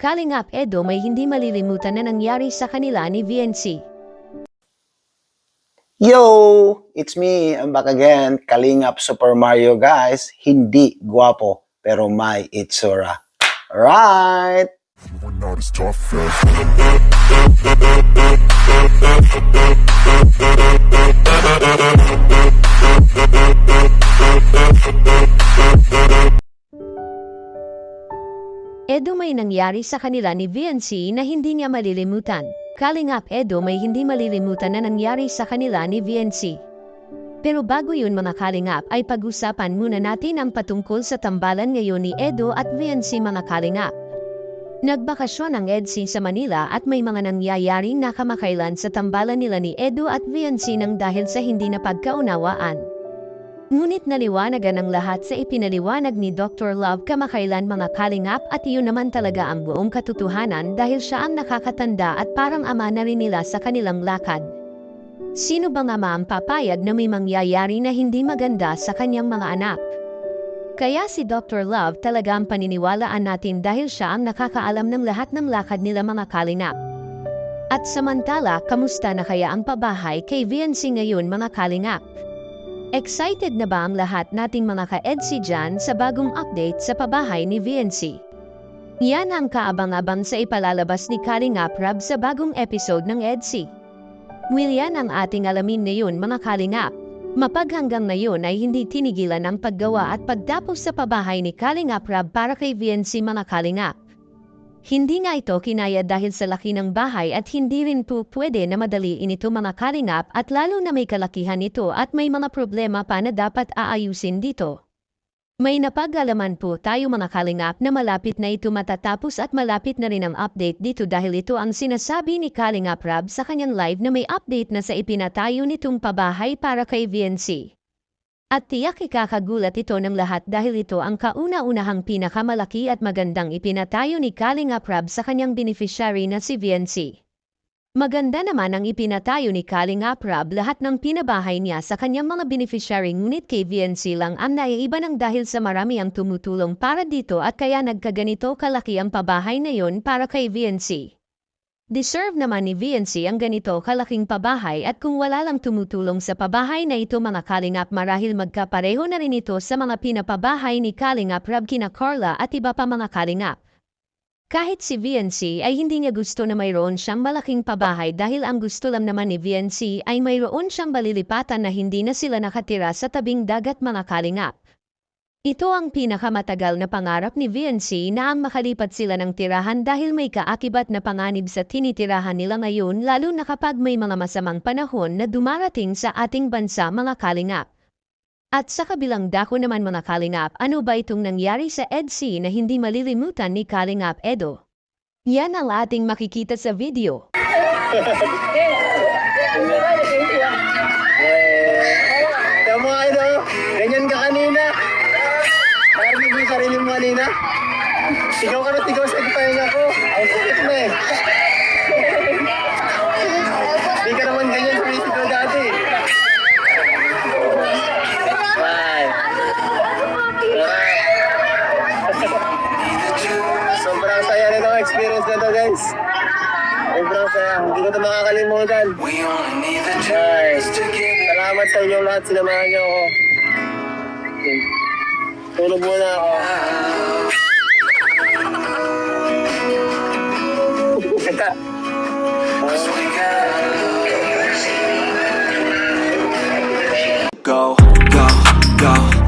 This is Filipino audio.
Kalingap Edo may hindi malilimutan na nangyari sa kanila ni VNC. Yo! It's me, I'm back again. Kalingap Super Mario guys. Hindi guwapo, pero may itsura. Alright! Edo may nangyari sa kanila ni VNC na hindi niya malilimutan. Kalingap Edo may hindi malilimutan na nangyari sa kanila ni VNC. Pero bago yun mga kalingap ay pag-usapan muna natin ang patungkol sa tambalan ngayon ni Edo at VNC mga kalingap. Nagbakasyon ang EDC sa Manila at may mga nangyayaring nakamakailan sa tambalan nila ni Edo at VNC nang dahil sa hindi napagkaunawaan. Ngunit naliwanagan ang lahat sa ipinaliwanag ni Dr. Love kamakailan mga kalingap at iyon naman talaga ang buong katotohanan dahil siya ang nakakatanda at parang ama na rin nila sa kanilang lakad. Sino ba nga ang papayag na may mangyayari na hindi maganda sa kanyang mga anak? Kaya si Dr. Love talaga ang paniniwalaan natin dahil siya ang nakakaalam ng lahat ng lakad nila mga kalingap. At samantala, kamusta na kaya ang pabahay kay VNC ngayon mga kalingap? Excited na ba ang lahat nating mga ka-EDC dyan sa bagong update sa pabahay ni VNC? Yan ang kaabang-abang sa ipalalabas ni Kalingap Rab sa bagong episode ng EDC. Yan ang ating alamin ngayon mga kalingap. Mapag hanggang ngayon ay hindi tinigilan ang paggawa at pagtapos sa pabahay ni Kalingap Rab para kay VNC mga kalingap. Hindi nga ito kinaya dahil sa laki ng bahay at hindi rin po pwede na madaliin ito mga kalingap at lalo na may kalakihan ito at may mga problema pa na dapat aayusin dito. May napag-alaman po tayo mga kalingap na malapit na ito matatapos at malapit na rin ang update dito dahil ito ang sinasabi ni Kalingap Rab sa kanyang live na may update na sa ipinatayo nitong pabahay para kay VNC. At tiyak ikakagulat ito ng lahat dahil ito ang kauna-unahang pinakamalaki at magandang ipinatayo ni Kalingap Rab sa kanyang beneficiary na si VNC. Maganda naman ang ipinatayo ni Kalingap Rab lahat ng pinabahay niya sa kanyang mga beneficiary ngunit kay VNC lang ang naiiba ng dahil sa marami ang tumutulong para dito at kaya nagkaganito kalaki ang pabahay na yon para kay VNC. Deserve naman ni VNC ang ganito kalaking pabahay at kung wala lang tumutulong sa pabahay na ito mga kalingap marahil magkapareho na rin ito sa mga pinapabahay ni Kalingap Rab kina Carla at iba pa mga kalingap. Kahit si VNC ay hindi niya gusto na mayroon siyang malaking pabahay dahil ang gusto lang naman ni VNC ay mayroon siyang balilipatan na hindi na sila nakatira sa tabing dagat mga kalingap. Ito ang pinakamatagal na pangarap ni VNC na ang makalipat sila ng tirahan dahil may kaakibat na panganib sa tinitirahan nila ngayon lalo na kapag may mga masamang panahon na dumarating sa ating bansa mga kalingap. At sa kabilang dako naman mga kalingap, ano ba itong nangyari sa EDC na hindi malilimutan ni Kalingap Edo? Yan ang ating makikita sa video. Tama ito, ganyan ka kanina. Narinig mo yung sarili mo kanina. Sigaw ka na sigaw sa pahinga ko. Ang sakit na eh. Hindi ka naman ganyan sa physical dati. Sobrang saya nito experience na to guys. Sobrang saya. Hindi ko ito makakalimutan. Ay, salamat sa inyong lahat. Sinamahan niyo ako. Tulog muna ako. Go, go, go.